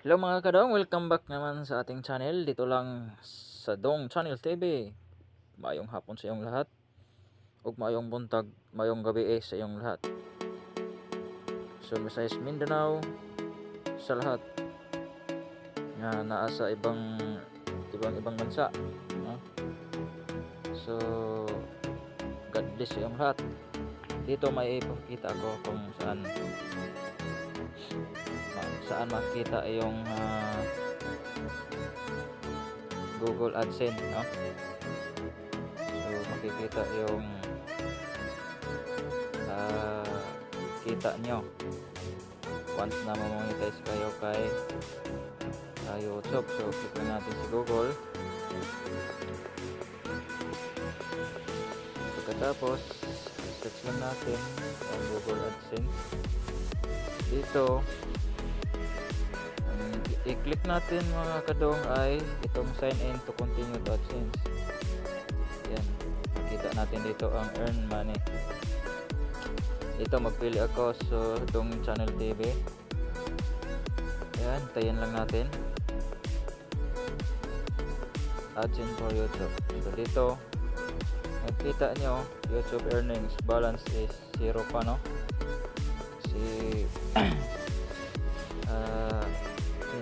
Hello mga kadong, welcome back naman sa ating channel. Dito lang sa Dong Channel TV. Mayong hapon sa iyong lahat. Ug mayong buntag, mayong gabi sa iyong lahat. So Visayas Mindanao sa lahat nga naa sa ibang bansa, no? So God bless sa iyong lahat. Dito may ipakita ko kung saan makita yung Google AdSense, no? So makikita yung kita nyo once na mamonetize kayo kay YouTube. So click lang natin si Google. Pagkatapos search lang natin ang Google AdSense. Dito i-click natin mga kadong ay itong sign in to continue to AdSense. Yan, makita natin dito ang earn money. Dito magpili ako sa Dong Channel TV. Yan, tayin lang natin AdSense for YouTube. So dito nakita nyo YouTube earnings balance is 0 pa, no? Kasi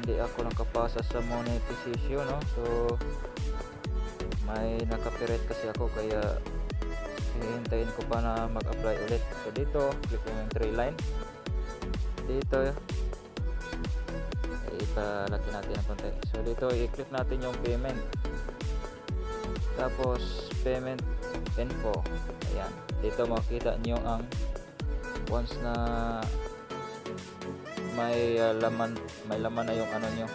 hindi ako nakapasa sa monetization, no? So may naka-copyright kasi ako, kaya hihintayin ko pa na mag-apply ulit. So dito click mo yung 3 line dito, ipalaki natin ng konti. So dito i-click natin yung payment, tapos payment info. Ayan, dito makita nyo ang once na may laman na yung ano nyo,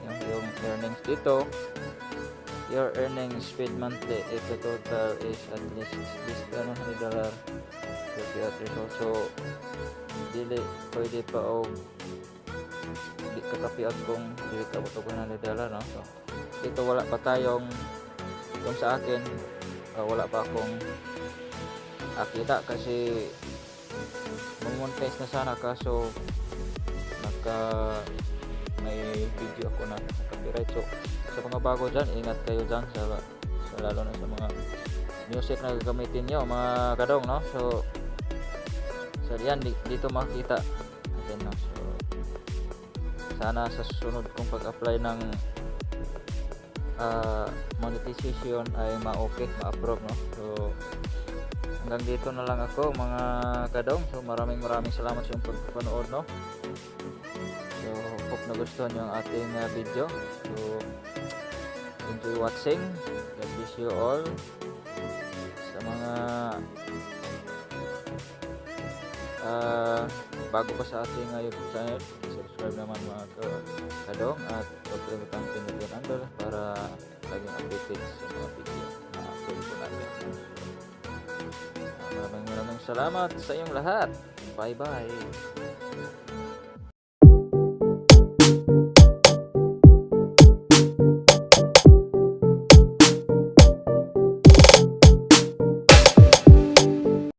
yung earnings. Dito your earnings paid monthly if the total is at least $100 so dili pwede pa o di kakapiat kung dili ka ito $100, no? So dito wala pa tayong yung sa akin, wala pa akong akita kasi monetize na sana, kaso may video ako na copyright. So sa mga bago dyan, ingat kayo dyan sa lalo na sa mga music na gagamitin nyo mga kadong, no? So yan, dito makita natin, no? So sana sa susunod kong pag-apply ng monetization ay ma-okay, ma-approve, no? So hanggang dito na lang ako mga kadong. So maraming salamat sa inyong pagpapanood, no? So hope nagustuhan nyo ang ating video. So enjoy watching. God bless you all. Sa mga bago pa sa ating YouTube channel, subscribe naman mga kadong, at huwag kalimutan pinutin ang bell para laging updated sa mga video na upload po natin. Maraming salamat sa inyong lahat. Bye bye.